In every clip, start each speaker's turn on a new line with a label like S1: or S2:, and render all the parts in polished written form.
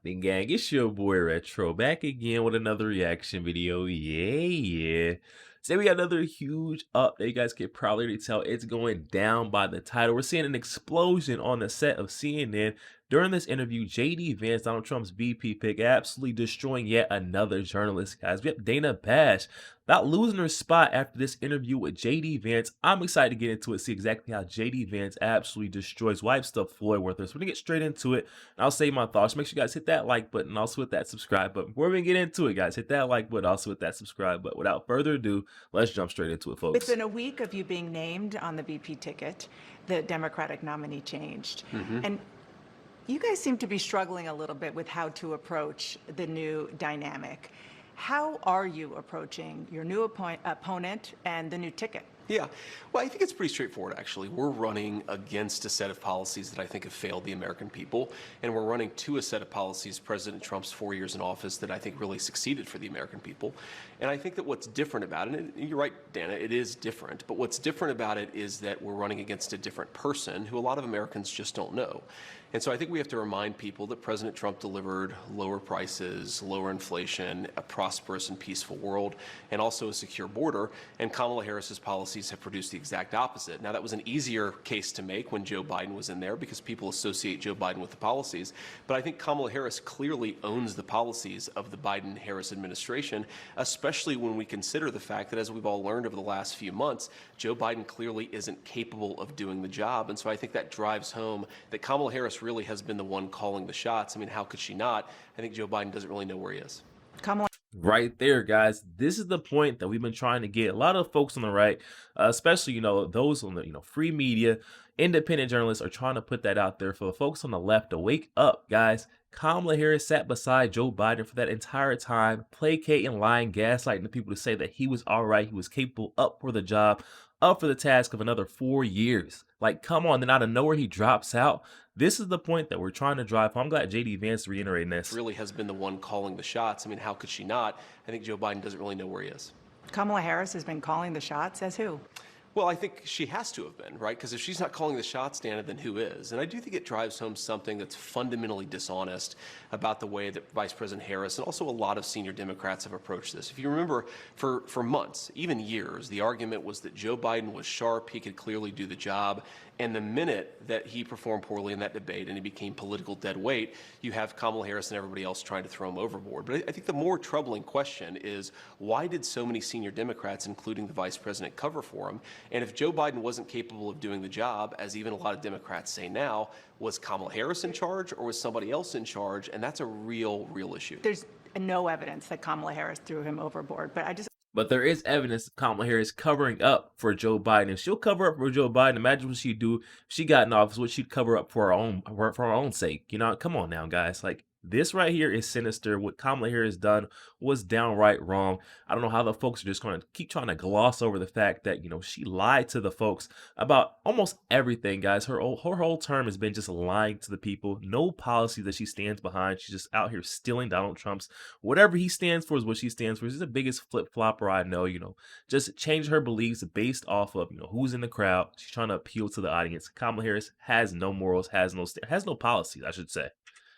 S1: Then gang, it's your boy Retro back again with another reaction video. Yeah. Today we got another huge update. You guys can probably already tell it's going down by the title. We're seeing an explosion on the set of CNN. During this interview, JD Vance, Donald Trump's VP pick, absolutely destroying yet another journalist, guys. We have Dana Bash not losing her spot after this interview with JD Vance. I'm excited to get into it, see exactly how JD Vance absolutely destroys Wipe Stuff Floyd with her. So we're gonna get straight into it. And I'll say my thoughts. Make sure you guys hit that like button, also hit that subscribe button. Before we get into it, guys, hit that like button, also hit that subscribe button. Without further ado, let's jump straight into it, folks.
S2: Within a week of you being named on the VP ticket, the Democratic nominee changed. And you guys seem to be struggling a little bit with how to approach the new dynamic. How are you approaching your new opponent and the new ticket?
S3: Yeah, well, I think it's pretty straightforward, actually. We're running against a set of policies that I think have failed the American people, and we're running to a set of policies, President Trump's 4 years in office, that I think really succeeded for the American people. And I think that what's different about it, and you're right, Dana, it is different, but what's different about it is that we're running against a different person who a lot of Americans just don't know. And so I think we have to remind people that President Trump delivered lower prices, lower inflation, a prosperous and peaceful world, and also a secure border. And Kamala Harris's policies have produced the exact opposite. Now, that was an easier case to make when Joe Biden was in there because people associate Joe Biden with the policies. But I think Kamala Harris clearly owns the policies of the Biden-Harris administration, especially when we consider the fact that, as we've all learned over the last few months, Joe Biden clearly isn't capable of doing the job. And so I think that drives home that Kamala Harris really has been the one calling the shots. I mean, how could she not? I think Joe Biden doesn't really know where he is.
S2: Kamala.
S1: Right there, guys. This is the point that we've been trying to get a lot of folks on the right, especially, those on the, free media, independent journalists are trying to put that out there for the folks on the left to wake up, guys. Kamala Harris sat beside Joe Biden for that entire time, placating, lying, gaslighting the people to say that he was all right, he was capable, up for the job, up for the task of another 4 years. Like, come on, then out of nowhere he drops out. This is the point that we're trying to drive home. I'm glad JD Vance is reiterating this.
S3: Really has been the one calling the shots. I mean, how could she not? I think Joe Biden doesn't really know where he is.
S2: Kamala Harris has been calling the shots. As who?
S3: Well, I think she has to have been, right? Because if she's not calling the shots, Dana, then who is? And I do think it drives home something that's fundamentally dishonest about the way that Vice President Harris and also a lot of senior Democrats have approached this. If you remember, for months, even years, the argument was that Joe Biden was sharp, he could clearly do the job, and the minute that he performed poorly in that debate and he became political dead weight, you have Kamala Harris and everybody else trying to throw him overboard. But I think the more troubling question is, why did so many senior Democrats, including the vice president, cover for him? And if Joe Biden wasn't capable of doing the job, as even a lot of Democrats say now, was Kamala Harris in charge or was somebody else in charge? And that's a real issue.
S2: There's no evidence that Kamala Harris threw him overboard,
S1: But there is evidence of Kamala Harris covering up for Joe Biden. If she'll cover up for Joe Biden, imagine what she'd do if she got in office, what she'd cover up for her own sake. Come on now, guys. Like, this right here is sinister. What Kamala Harris done was downright wrong. I don't know how the folks are just going to keep trying to gloss over the fact that, she lied to the folks about almost everything, guys. Her whole term has been just lying to the people. No policy that she stands behind. She's just out here stealing Donald Trump's. Whatever he stands for is what she stands for. She's the biggest flip-flopper I know, just change her beliefs based off of, who's in the crowd. She's trying to appeal to the audience. Kamala Harris has no morals, has no policies, I should say.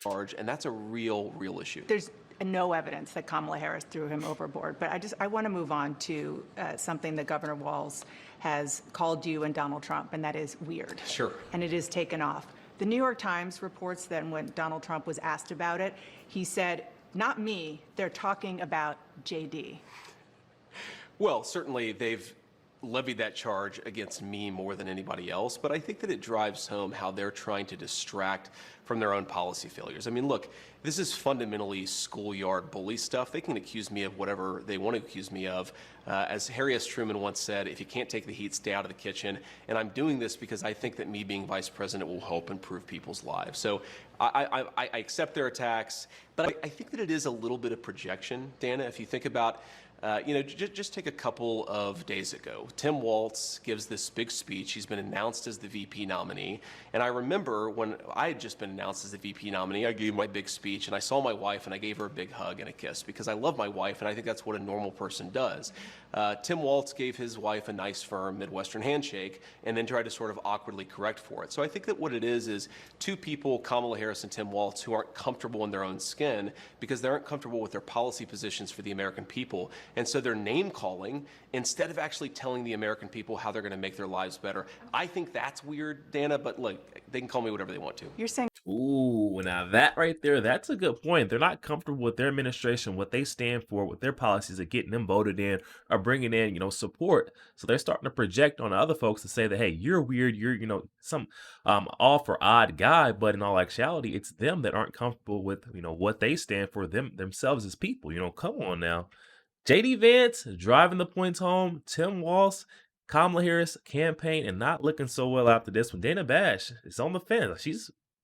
S3: Charge, and that's a real issue.
S2: There's no evidence that Kamala Harris threw him overboard. But I want to move on to something that Governor Walz has called you and Donald Trump, and that is weird.
S3: Sure.
S2: And it is taken off. The New York Times reports that when Donald Trump was asked about it, he said, "Not me, they're talking about JD."
S3: Well, certainly they've levied that charge against me more than anybody else, but I think that it drives home how they're trying to distract from their own policy failures. I mean, look, this is fundamentally schoolyard bully stuff. They can accuse me of whatever they want to accuse me of. As Harry S. Truman once said, if you can't take the heat, stay out of the kitchen. And I'm doing this because I think that me being vice president will help improve people's lives. So I accept their attacks, but I think that it is a little bit of projection, Dana. If you think about just take a couple of days ago. Tim Walz gives this big speech. He's been announced as the VP nominee. And I remember when I had just been announced as the VP nominee, I gave my big speech and I saw my wife and I gave her a big hug and a kiss because I love my wife and I think that's what a normal person does. Tim Walz gave his wife a nice, firm Midwestern handshake and then tried to sort of awkwardly correct for it. So I think that what it is two people, Kamala Harris and Tim Walz, who aren't comfortable in their own skin because they aren't comfortable with their policy positions for the American people. And so they're name calling instead of actually telling the American people how they're going to make their lives better. I think that's weird, Dana, but look, they can call me whatever they want to.
S2: You're saying
S1: Ooh, now that right there, that's a good point. They're not comfortable with their administration, what they stand for, what their policies are getting them voted in or bringing in, support. So they're starting to project on other folks to say that, hey, you're weird, you're, some all for odd guy, but in all actuality, it's them that aren't comfortable with, what they stand for themselves as people. Come on now. JD Vance driving the points home, Tim Walz, Kamala Harris campaign, and not looking so well after this one. Dana Bash is on the fence.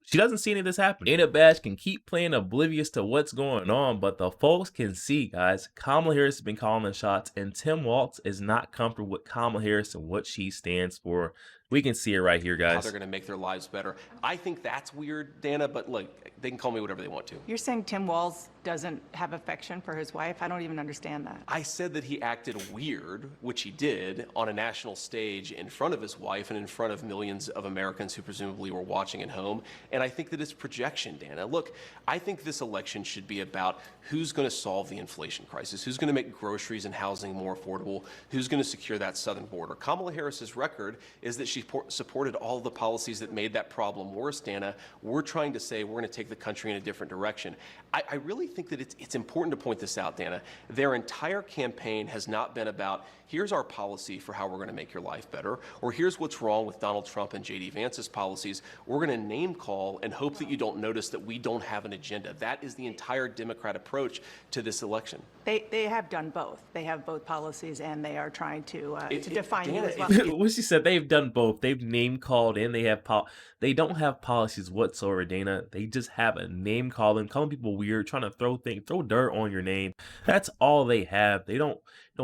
S1: She doesn't see any of this happening. Dana Bash can keep playing oblivious to what's going on, but the folks can see, guys. Kamala Harris has been calling the shots, and Tim Walz is not comfortable with Kamala Harris and what she stands for. We can see it right here,
S3: How
S1: guys.
S3: they're going to make their lives better. I think that's weird, Dana, but look, they can call me whatever they want to.
S2: You're saying Tim Walz doesn't have affection for his wife? I don't even understand that.
S3: I said that he acted weird, which he did, on a national stage in front of his wife and in front of millions of Americans who presumably were watching at home. And I think that it's projection, Dana. Look, I think this election should be about who's going to solve the inflation crisis, who's going to make groceries and housing more affordable, who's going to secure that southern border. Kamala Harris's record is that she supported all the policies that made that problem worse, Dana. We're trying to say we're going to take the country in a different direction. I really think that it's important to point this out, Dana. Their entire campaign has not been about, here's our policy for how we're going to make your life better, or here's what's wrong with Donald Trump and JD Vance's policies. We're going to name call and hope that you don't notice that we don't have an agenda. That is the entire Democrat approach to this election.
S2: They have done both. They have both policies, and they are trying to define you
S3: Dana,
S2: as well.
S1: What she said, they've done both. They've name called and they don't have policies whatsoever, Dana. They just have a name calling people weird, trying to throw dirt on your name. That's all they have. They don't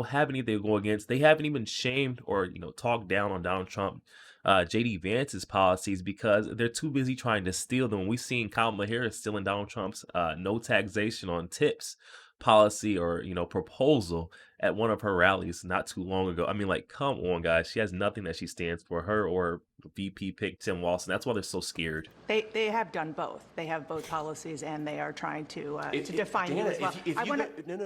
S1: have anything to go against. They haven't even shamed or talked down on Donald Trump, JD Vance's policies because they're too busy trying to steal them. We've seen Kamala Harris stealing Donald Trump's no taxation on tips policy or proposal at one of her rallies not too long ago. I mean, like, come on, guys. She has nothing that she stands for. Her or VP pick Tim Walz, and that's why they're so scared.
S2: They have done both. They have both policies, and they are trying to define you
S3: Dana,
S2: as well.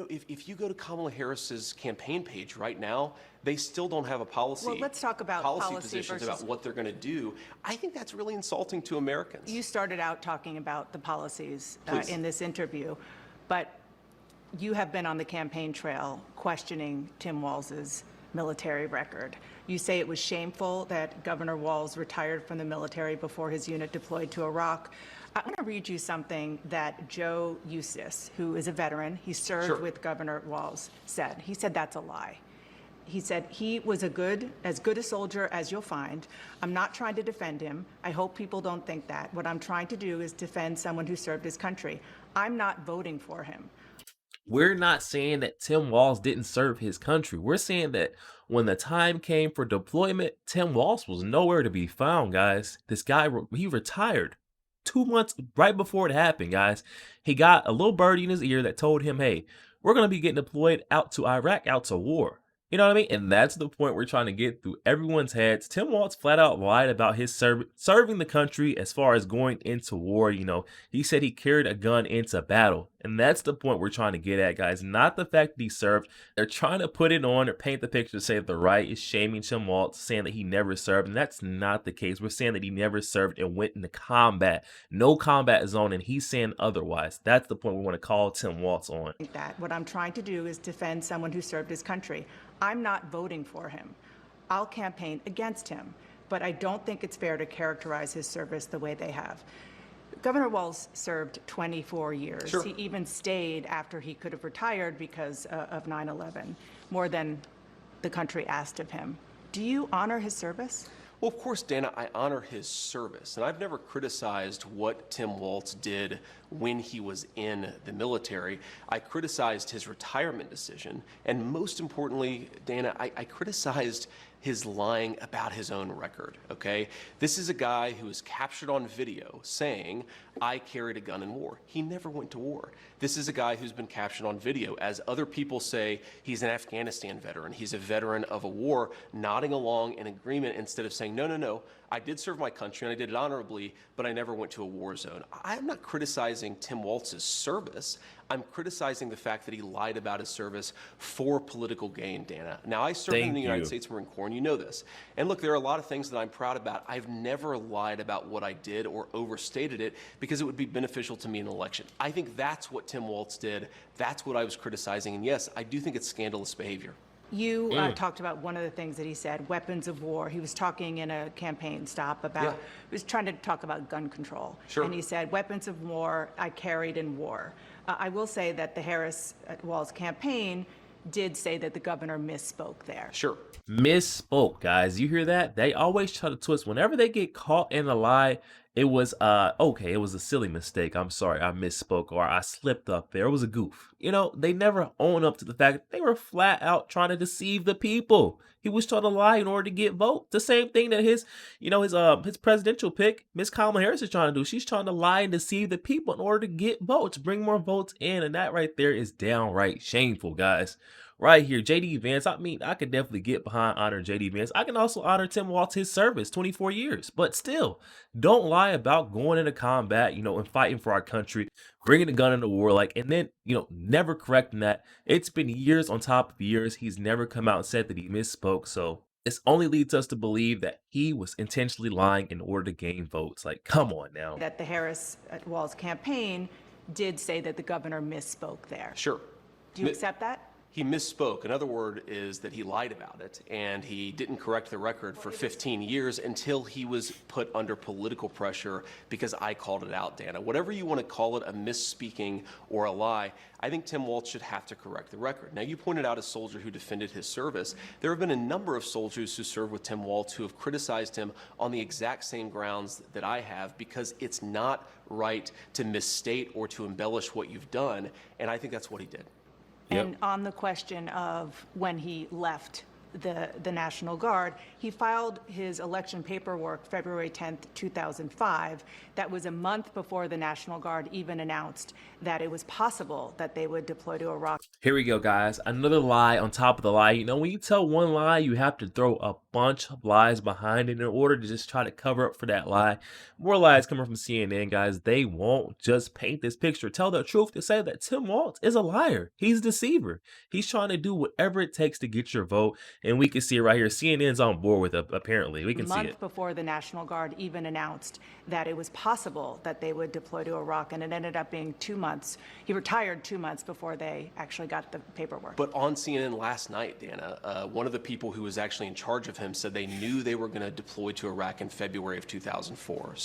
S3: if you go to Kamala Harris's campaign page right now, they still don't have a policy.
S2: Well, let's talk about
S3: policy
S2: policy
S3: positions
S2: versus
S3: about what they're going to do. I think that's really insulting to Americans.
S2: You started out talking about the policies
S3: Please.
S2: in this interview, but you have been on the campaign trail questioning Tim Walz's military record. You say it was shameful that Governor Walz retired from the military before his unit deployed to Iraq. I want to read you something that Joe Eustace, who is a veteran, he served
S3: Sure.
S2: with Governor Walz, said. He said that's a lie. He said he was as good a soldier as you'll find. I'm not trying to defend him. I hope people don't think that. What I'm trying to do is defend someone who served his country. I'm not voting for him.
S1: We're not saying that Tim Walz didn't serve his country. We're saying that when the time came for deployment, Tim Walz was nowhere to be found, guys. This guy, he retired 2 months right before it happened, guys. He got a little birdie in his ear that told him, hey, we're going to be getting deployed out to Iraq, out to war. You know what I mean? And that's the point we're trying to get through everyone's heads. Tim Walz flat out lied about his serving the country as far as going into war. He said he carried a gun into battle. And that's the point we're trying to get at, guys. Not the fact that he served. They're trying to put it on or paint the picture to say that the right is shaming Tim Walz, saying that he never served. And that's not the case. We're saying that he never served and went into combat. No combat zone. And he's saying otherwise. That's the point we want to call Tim Walz on.
S2: That what I'm trying to do is defend someone who served his country. I'm not voting for him. I'll campaign against him, but I don't think it's fair to characterize his service the way they have. Governor Walz served 24 years.
S3: Sure.
S2: He even stayed after he could have retired because of 9/11, more than the country asked of him. Do you honor his service?
S3: Well, of course, Dana, I honor his service, and I've never criticized what Tim Walz did when he was in the military. I criticized his retirement decision, and most importantly, Dana, I criticized his lying about his own record, okay? This is a guy who is captured on video saying, I carried a gun in war. He never went to war. This is a guy who's been captured on video as other people say he's an Afghanistan veteran. He's a veteran of a war, nodding along in agreement instead of saying, no, no, no, I did serve my country and I did it honorably, but I never went to a war zone. I'm not criticizing Tim Walz's service. I'm criticizing the fact that he lied about his service for political gain, Dana. Now, I served in the United States Marine Corps, and you know this. And look, there are a lot of things that I'm proud about. I've never lied about what I did or overstated it because it would be beneficial to me in an election. I think that's what Tim Walz did. That's what I was criticizing. And yes, I do think it's scandalous behavior.
S2: You talked about one of the things that he said, weapons of war. He was talking in a campaign stop about, he was trying to talk about gun control.
S3: Sure.
S2: And he said, weapons of war I carried in war. I will say that the Harris-Walz campaign did say that the governor misspoke there.
S3: Sure.
S1: Misspoke, guys. You hear that? They always try to twist. Whenever they get caught in a lie, it was okay, it was a silly mistake. I'm sorry, I misspoke or I slipped up there. It was a goof. You know, they never own up to the fact that they were flat out trying to deceive the people. He was trying to lie in order to get votes. The same thing that his presidential pick, Miss Kamala Harris, is trying to do. She's trying to lie and deceive the people in order to get votes, bring more votes in, and that right there is downright shameful, guys. Right here, JD Vance. I mean, I could definitely get behind honoring JD Vance. I can also honor Tim Walz, his service, 24 years. But still, don't lie about going into combat, and fighting for our country, bringing a gun into war, and then, never correcting that. It's been years on top of years. He's never come out and said that he misspoke. So this only leads us to believe that he was intentionally lying in order to gain votes. Like, come on now.
S2: That the Harris-Walz campaign did say that the governor misspoke there.
S3: Sure.
S2: Do you accept that?
S3: He misspoke. Another word is that he lied about it, and he didn't correct the record for 15 years until he was put under political pressure because I called it out, Dana. Whatever you want to call it, a misspeaking or a lie, I think Tim Walz should have to correct the record. Now, you pointed out a soldier who defended his service. There have been a number of soldiers who served with Tim Walz who have criticized him on the exact same grounds that I have because it's not right to misstate or to embellish what you've done, and I think that's what he did.
S2: And on the question of when he left the National Guard, he filed his election paperwork February 10th, 2005. That was a month before the National Guard even announced that it was possible that they would deploy to Iraq.
S1: Here we go, guys. Another lie on top of the lie. When you tell one lie, you have to throw a bunch of lies behind it in order to just try to cover up for that lie. More lies coming from CNN, guys. They won't just paint this picture, tell the truth, to say that Tim Walz is a liar. He's a deceiver. He's trying to do whatever it takes to get your vote. And we can see it right here. CNN's on board with it, apparently. We can see it.
S2: A month before the National Guard even announced that it was possible that they would deploy to Iraq, and it ended up being 2 months. He retired 2 months before they actually got the paperwork.
S3: But on CNN last night, Dana, one of the people who was actually in charge of him said they knew they were going to deploy to Iraq in February of 2004,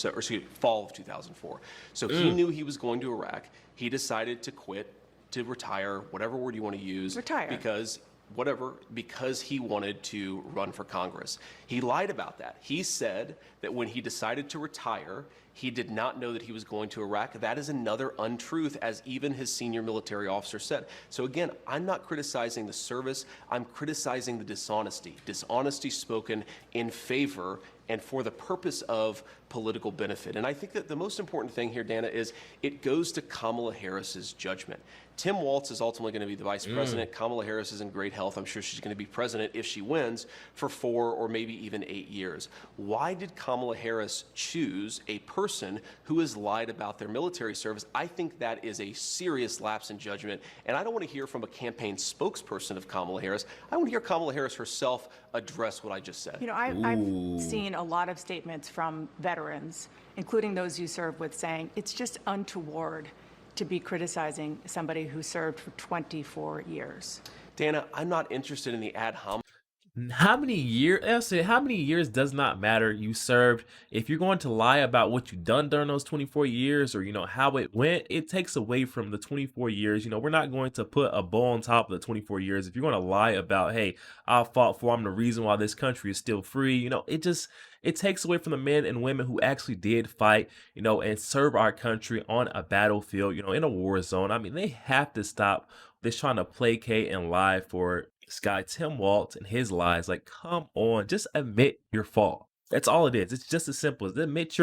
S3: fall of 2004. So he knew he was going to Iraq. He decided to quit, to retire, whatever word you want to use.
S2: Retire.
S3: Because he wanted to run for Congress. He lied about that. He said that when he decided to retire, he did not know that he was going to Iraq. That is another untruth, as even his senior military officer said. So again, I'm not criticizing the service. I'm criticizing the dishonesty. Dishonesty spoken in favor and for the purpose of political benefit. And I think that the most important thing here, Dana, is it goes to Kamala Harris's judgment. Tim Walz is ultimately going to be the vice president. Kamala Harris is in great health. I'm sure she's going to be president if she wins for 4 or maybe even 8 years. Why did Kamala Harris choose a person who has lied about their military service? I think that is a serious lapse in judgment. And I don't want to hear from a campaign spokesperson of Kamala Harris. I want to hear Kamala Harris herself address what I just said.
S2: I've seen a lot of statements from veterans, including those you served with, saying it's just untoward to be criticizing somebody who served for 24 years.
S3: Dana, I'm not interested in the ad hominem.
S1: How many years does not matter. You served. If you're going to lie about what you've done during those 24 years or, how it went, it takes away from the 24 years. We're not going to put a bow on top of the 24 years. If you're going to lie about, hey, I fought for, I'm the reason why this country is still free, it takes away from the men and women who actually did fight, and serve our country on a battlefield, in a war zone. I mean, they have to stop this trying to placate and lie for this guy Tim Walz and his lies. Like, come on, just admit your fault. That's all it is. It's just as simple as admit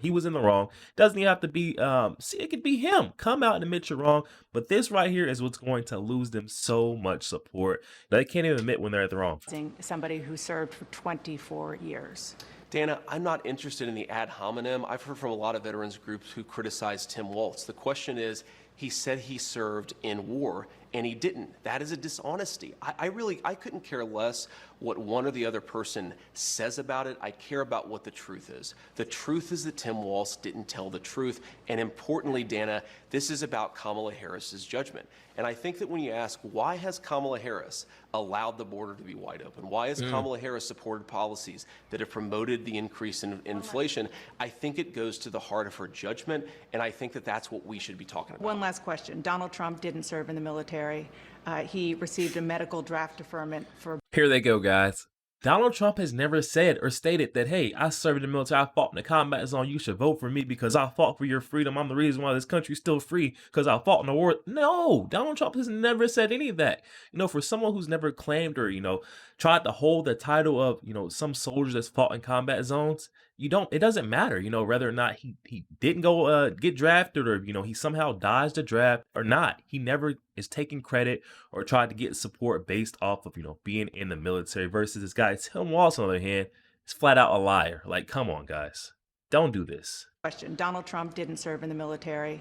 S1: he was in the wrong. Doesn't even have to be see, it could be him. Come out and admit you're wrong. But this right here is what's going to lose them so much support. They can't even admit when they're at the wrong.
S2: Somebody who served for 24 years.
S3: Dana, I'm not interested in the ad hominem. I've heard from a lot of veterans groups who criticize Tim Walz. The question is, he said he served in war, and he didn't. That is a dishonesty. I couldn't care less what one or the other person says about it. I care about what the truth is. The truth is that Tim Walz didn't tell the truth. And importantly, Dana, this is about Kamala Harris's judgment. And I think that when you ask, why has Kamala Harris allowed the border to be wide open? Why has Kamala Harris supported policies that have promoted the increase in inflation? I think it goes to the heart of her judgment, and I think that that's what we should be talking about.
S2: One last question. Donald Trump didn't serve in the military. He received a medical draft deferment for...
S1: Here they go, guys. Donald Trump has never said or stated that, hey, I served in the military, I fought in the combat zone, you should vote for me because I fought for your freedom. I'm the reason why this country's still free because I fought in the war. No, Donald Trump has never said any of that. You know, for someone who's never claimed or, tried to hold the title of, some soldiers that's fought in combat zones, it doesn't matter, whether or not he didn't go get drafted or, he somehow dodged the draft or not. He never is taking credit or tried to get support based off of, being in the military versus this guy, Tim Walz, on the other hand, is flat out a liar. Like, come on, guys. Don't do this.
S2: Question. Donald Trump didn't serve in the military.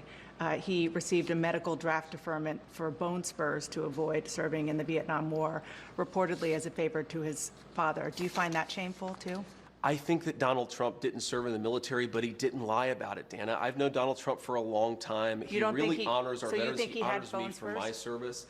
S2: He received a medical draft deferment for bone spurs to avoid serving in the Vietnam War, reportedly as a favor to his father. Do you find that shameful, too?
S3: I think that Donald Trump didn't serve in the military, but he didn't lie about it, Dana. I've known Donald Trump for a long time. He really honors our veterans. He honors me for my service.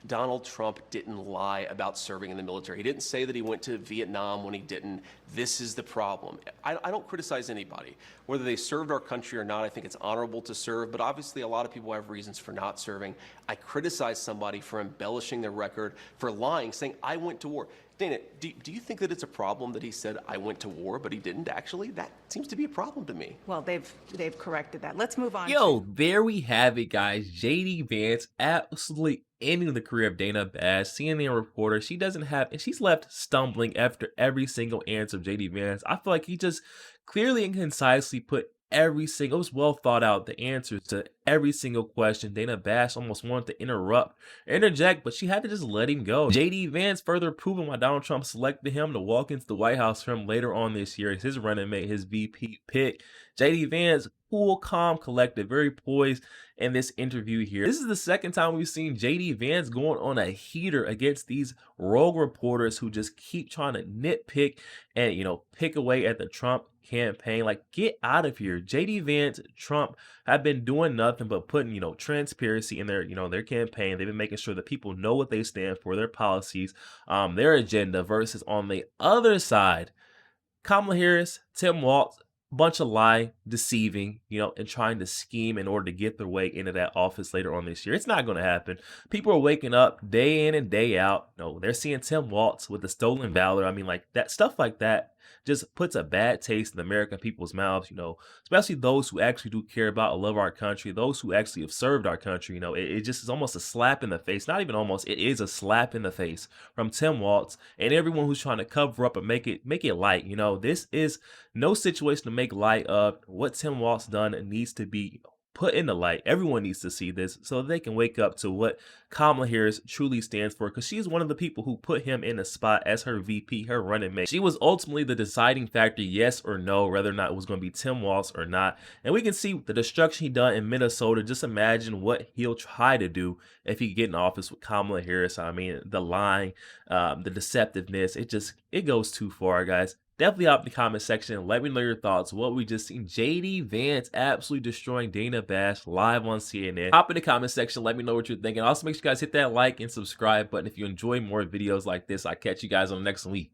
S3: Donald Trump didn't lie about serving in the military. He didn't say that he went to Vietnam when he didn't. This is the problem. I don't criticize anybody. Whether they served our country or not, I think it's honorable to serve, but obviously a lot of people have reasons for not serving. I criticize somebody for embellishing their record, for lying, saying, I went to war. Dana, do you think that it's a problem that he said, I went to war, but he didn't actually? That seems to be a problem to me.
S2: Well, they've corrected that. Let's move on.
S1: Yo, there we have it, guys. JD Vance absolutely ending the career of Dana Bash, CNN reporter. She's left stumbling after every single answer of JD Vance. I feel like he just clearly and concisely put it was well thought out, the answers to every single question. Dana Bash almost wanted to interject, but she had to just let him go. JD Vance further proving why Donald Trump selected him to walk into the White House for him later on this year as his running mate, his VP pick. JD Vance, cool, calm, collected, very poised in this interview here. This is the second time we've seen JD Vance going on a heater against these rogue reporters who just keep trying to nitpick and, pick away at the Trump campaign. Like, get out of here. JD Vance, Trump have been doing nothing but putting, transparency in their, their campaign. They've been making sure that people know what they stand for, their policies, their agenda, versus on the other side, Kamala Harris, Tim Walz, bunch of lying, deceiving, and trying to scheme in order to get their way into that office later on this year. It's not going to happen. People are waking up day in and day out. They're seeing Tim Walz with the stolen valor. I mean, like, that stuff like that just puts a bad taste in the American people's mouths, especially those who actually do care about and love our country, those who actually have served our country. It just is almost a slap in the face. Not even almost, it is a slap in the face from Tim Walz and everyone who's trying to cover up and make it light. This is no situation to make light of. What Tim Walz done needs to be put in the light. Everyone needs to see this so they can wake up to what Kamala Harris truly stands for, because she's one of the people who put him in the spot as her VP, her running mate. She was ultimately the deciding factor, yes or no, whether or not it was going to be Tim Walz or not. And we can see the destruction he done in Minnesota. Just imagine what he'll try to do if he get in office with Kamala Harris. I mean, the lying, the deceptiveness, it goes too far, guys. Definitely hop in the comment section and let me know your thoughts. What we just seen, JD Vance absolutely destroying Dana Bash live on CNN. Hop in the comment section, let me know what you're thinking. Also, make sure you guys hit that like and subscribe button if you enjoy more videos like this. I'll catch you guys on the next week.